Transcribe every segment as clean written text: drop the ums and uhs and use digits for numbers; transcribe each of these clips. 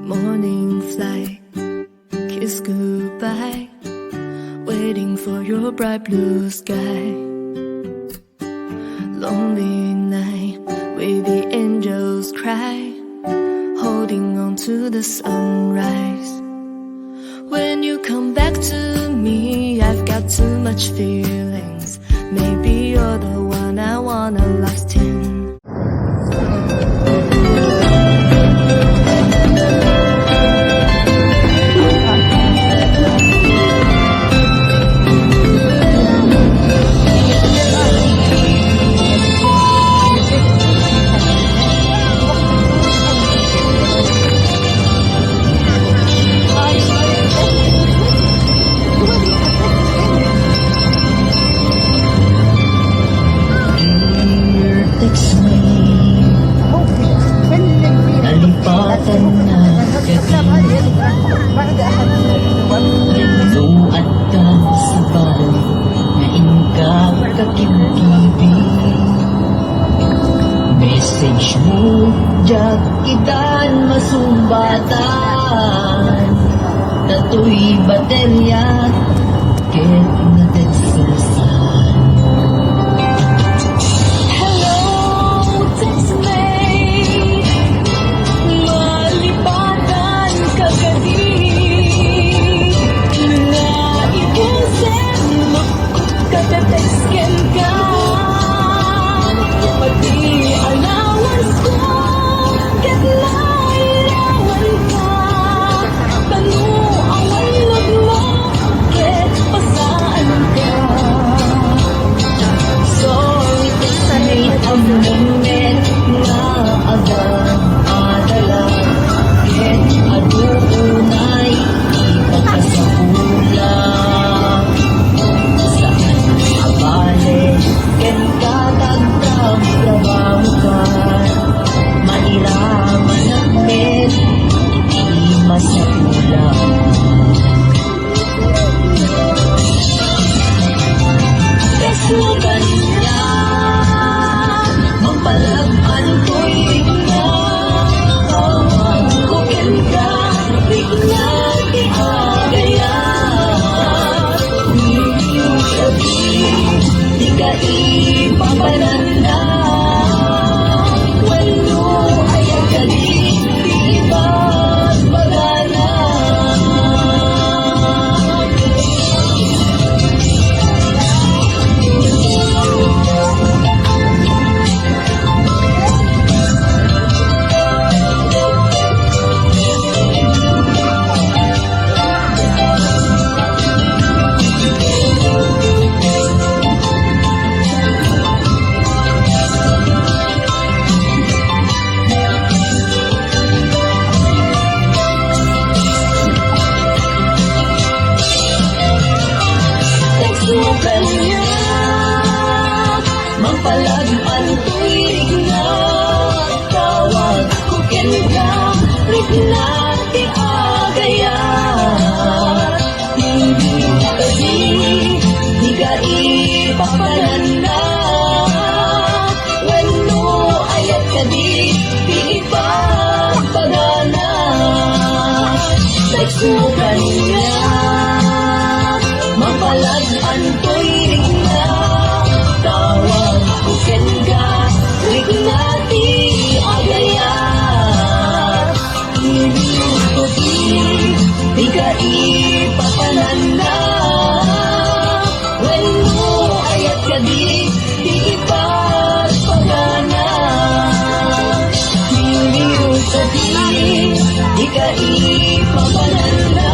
Morning flight, kiss goodbye, waiting for your bright blue sky. Lonely night, where the angels cry, holding on to the sunrise. When you come back to me, I've got too much feelings. Maybe you're the one I wanna last in. Nalipatan na gabi, naluat ka sa balik, naingkap kakimtibig. Message mo, diyak kitan masumbatan, tato'y baterya, ket natensasan. Mapalagpan tuwig na tawag ko kenka, rigna ti agayat. Hindi kasi di ka ipapananda, wano ayat ka di ipagpagana. Text mo kanya, mapalagpan tuwig na tawag ko kenka, rigna ti agayat. Hindi ko di ka ipapananda, wano ayat ka di ipagpagana. Hindi ko di ka ipapananda,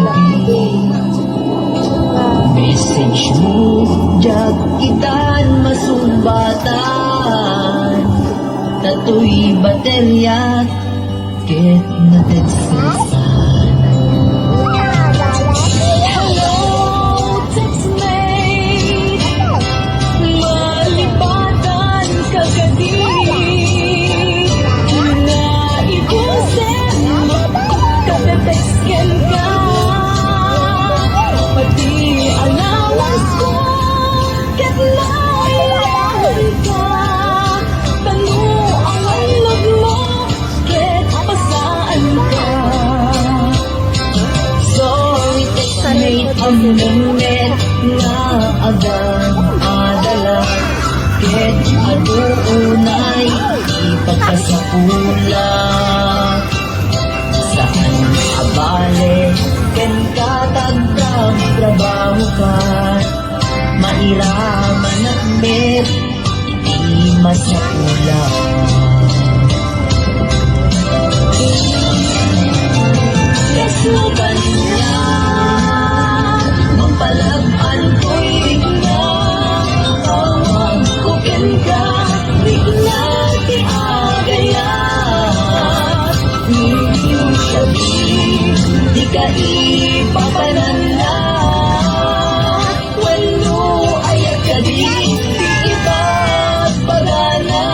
gabi. Message mo, jag itan masumbatan. Tatoy baterya, ket na teksasan. Hello, textmate. Malibatan kagadi. Naibusin mo, kapepesken ka. Pati alawas ko, ket nailawan ka. Tanu ang alog mo, ket pasaan ka. Sorry, textmate, ang minute nga agang adala. Ket adunay ipagkasapula. Saan abale, ken katagdag trabaho ka. Mairaman at met, iti masapula. Kasugan niya, mapalagpan ko'y bigla. Tawag ko ken ka, bigla ti agayat. Ngiyong sabi, di ka ipapananda. Walo ayat ka di iba't pagana.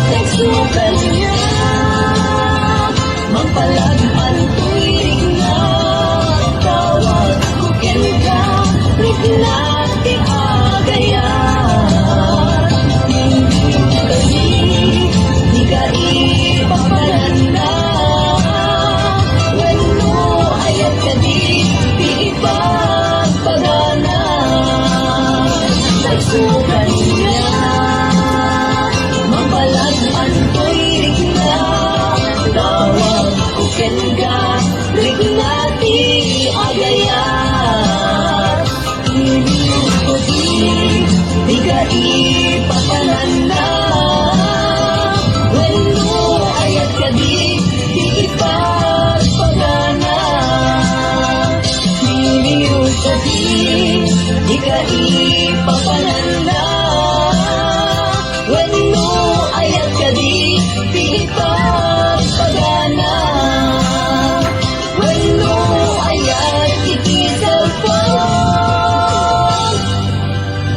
Teksukan niya, mapalagpan tuwing na. Tawag ko ken ka, bigla ti agayat. Hindi di ka ipapananda. Walo ayat ka di ipagpagana. Teksukan niya, mapalagpan ko'y rigna. Tawag ko ken ka, rigna ti agayat. Hindi ko di ka ipapananda. Walo ayat ka di ipagpagana. Hindi ko di ka ipapananda. Walo ayat ka di ipagpagana. Walo ayat iti cellphone,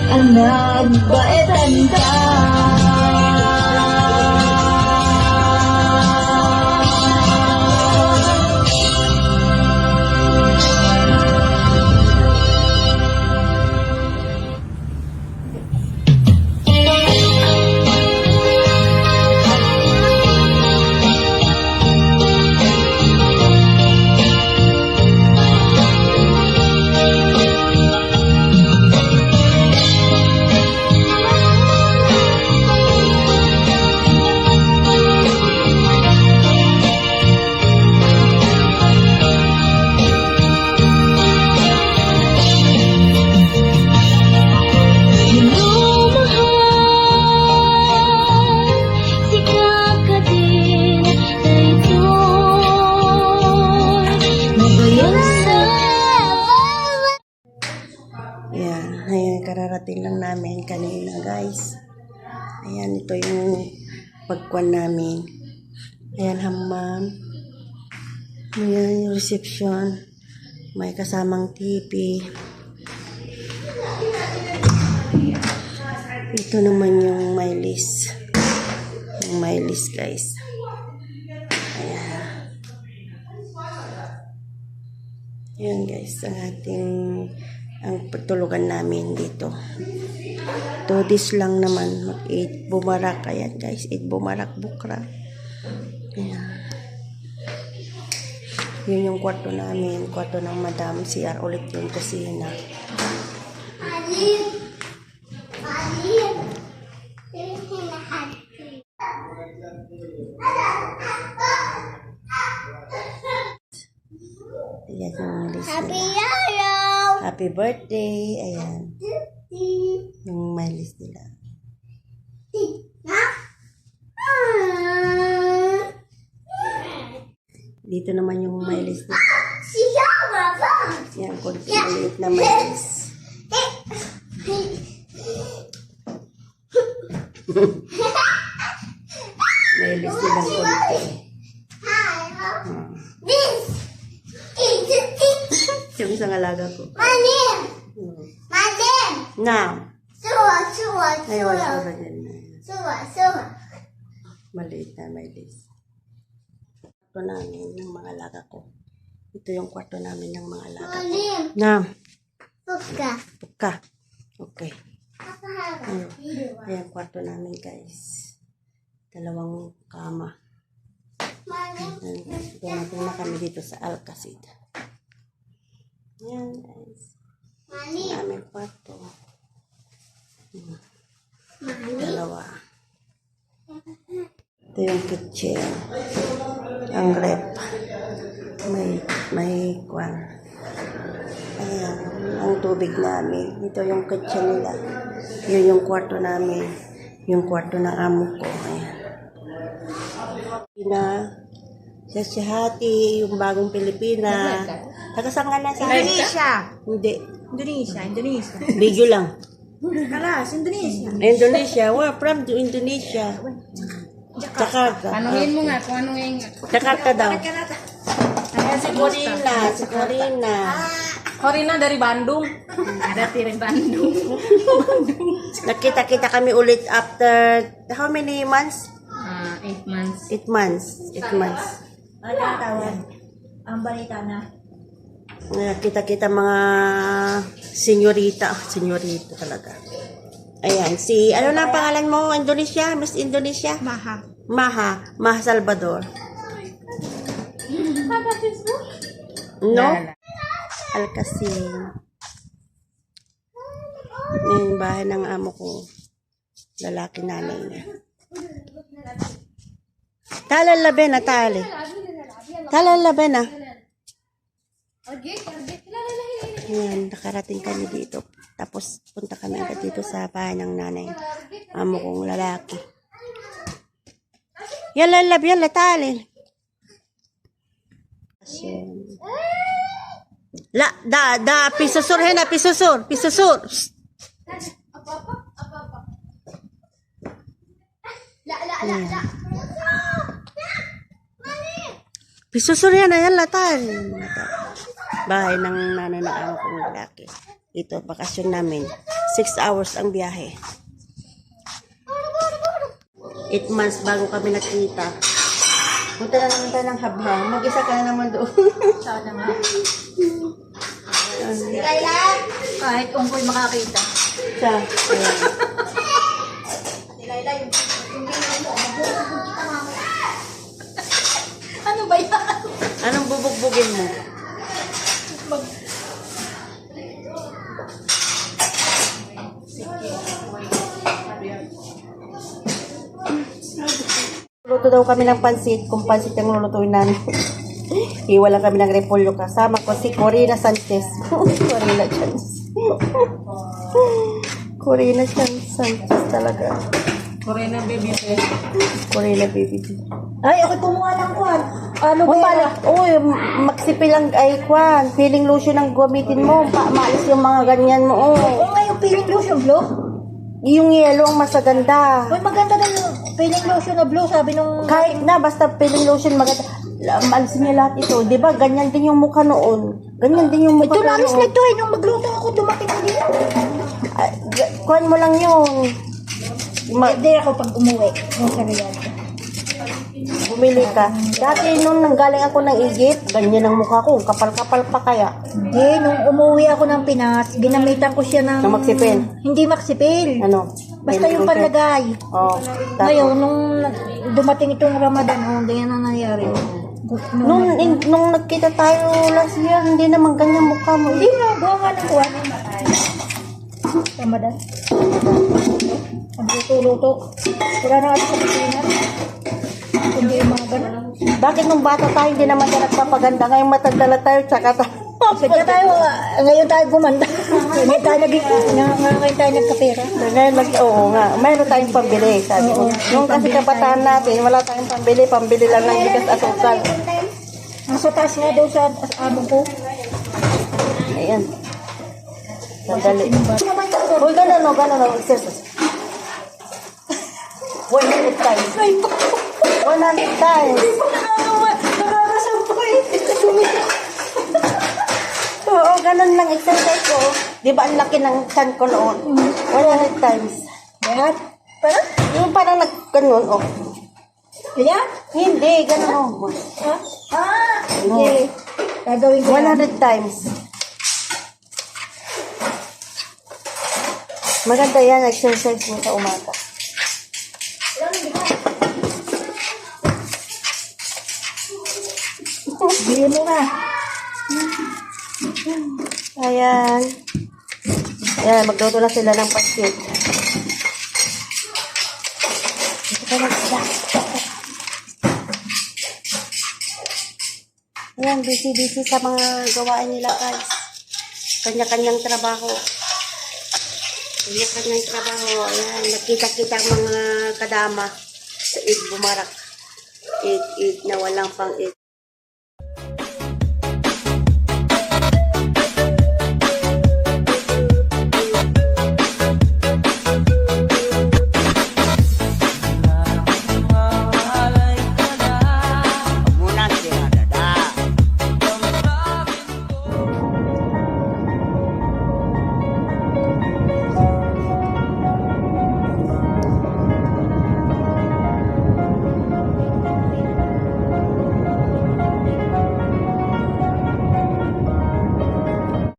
ang nagbaetanda. kararating lang namin kanina, guys. Ayan, ito yung pagkuhan namin. Ayan, hammam. Ayan yung reception. May kasamang TV. Ito naman yung my list. Yung my list, guys. Ayan. Ayan, guys. Ang pagtulugan namin dito. 2 days lang naman. Mag-8 bumarak. Ayan, guys. 8 bumarak bukra. Ayan. Yun yung kwarto namin. Kwarto ng madam. CR ulit yung kusina. Ayan yung list nila. Happy birthday. Ayan. Yung my list nila. Dito naman yung my list nila. Yan, konti maliit na my list. May list nilang konti. Yung isang alaga ko. Na. Ayaw, sura dyan na. Maliit na may list. Kwarto namin ng mga alaga ko. Ito yung kwarto namin ng mga alaga ko. Na. Puka. Okay. Ayan, kwarto namin guys. 2 kama. Dumating na kami dito sa Alcacid. Ayan guys. Ang aming kwarto. 2. Ito yung kitchen. Ang rep. May kwan. Ayan. Ang tubig namin. Ito yung kitchen nila. Yun yung kwarto namin. Yung kwarto ng amo ko. Ayan. Si Hati, yung bagong Pilipina. Tagasang ka na sa Indonesia. Hindi. Indonesia. Video lang. Kalas, Indonesia. Indonesia. We're from Indonesia. Jakarta. Panuhin mo nga kung anong yung... Jakarta daw. Ayan si Corina. Corina dari Bandung. Dari Bandung. Nakita-kita kami ulit after how many months? 8 months. 8 months. 8 months. Ano ang tawag? Ang balita na. Nakita-kita mga senyorita. Senyorita talaga. Ayan. Ano na ang pangalan mo? Indonesia? Miss Indonesia? Maha Salvador. No? Alcacid. Yung bahay ng amo ko. Lalaki nanay niya. Talalabi na. Talalabi na. Ayan, nakarating kami dito. Tapos punta kami agad dito sa bahay ng nanay. Amo kong lalaki. Yan lalab, yan latali. Pisusur hena, pisusur. Pisusur yan, yan latali. Bahay ng nanay ng amo kong lalaki. Ito, bakasyon namin. 6 hours ang biyahe. 8 months bago kami nakita. Punta na naman tayo ng habhang. Mag-isa ka na naman doon. Sana nga. Kahit ungkoy makakita. Siya. Ayan. Ano ba yan? Anong bubugbugin mo? Luto daw kami ng pansit. Kung pansit yung lulutuin namin. Iwala kami ng repolyo. Kasama ko si Corina Sanchez. Corina Sanchez talaga. Corina baby face. Corina baby. Ay, ako kumuha ng kwan. Ano ba yan? Uy, magsipil lang ay kwan. Feeling lotion ang gamitin mo. Maalis yung mga ganyan mo. Oo nga yung peeling lotion blue. Yung yellow ang masaganda. Uy, maganda na yung peeling lotion na blue. Sabi nung... Kahit na, basta feeling lotion maganda. Alisin niya lahat ito. Diba, ganyan din yung mukha noon. Ganyan din yung mukha Ito nalis na noon. ito eh. Nung magluto ako, dumating ko dito. Kuhan mo lang yun. Hindi ako pag umuwi. Yung sarili. Bumili ka. Dati nung nanggaling ako ng Egypt, ganyan ang mukha ko. Kapal-kapal pa kaya. Hindi, nung umuwi ako ng Pinas, ginamitan ko siya ng... Ng maksipil? Hindi maksipil. Ano? Basta yung panlagay. Oh, Ngayon, nung dumating itong Ramadan, ganyan ang nangyari. Nung nagkita tayo last year, hindi naman ganyan mukha mo. Hindi na, gawa nga ng kuwan. Ramadan. Ang luto-luto. Wala na kasi sa Pilipinas. Hindi yung mga ganun. Bakit nung bata tayo, hindi naman tayo nagpapaganda. Ngayon matanda na tayo, tsaka tayo. Kaya tayo, ngayon tayo gumanda. Ngayon tayo ngayon tayo nagkapera. Ngayon, oo nga, mayroon tayong pambili, sabi ko. Nung kasi kabataan natin, wala tayong pambili lang ng bigas asukal. Nasa taas nga daw sa amo ko. Ayan. Sandali. Uy, gano'n o, exercise. 100 times. 100 times. Oo, ganun lang exercise ko. Di ba ang laki ng chan ko noon? 100 times. Yan. Para? Yung parang ganun, oh. Yan? Hindi, ganun, oh. Ha? Sige. Gagawin ko yan. 100 times. Maganda yan, exercise mo sa umaga. Bili mo na. Ayan. Ayan, magluto na sila ng pancit. Ito ka mag-isda. Ayan, busy-busy sa mga gawain nila, guys. Kanya-kanyang trabaho. Kanya-kanyang trabaho. Ayan, nakita-kita ang mga kadama sa Eid Bumarak. Eid na walang pang Eid.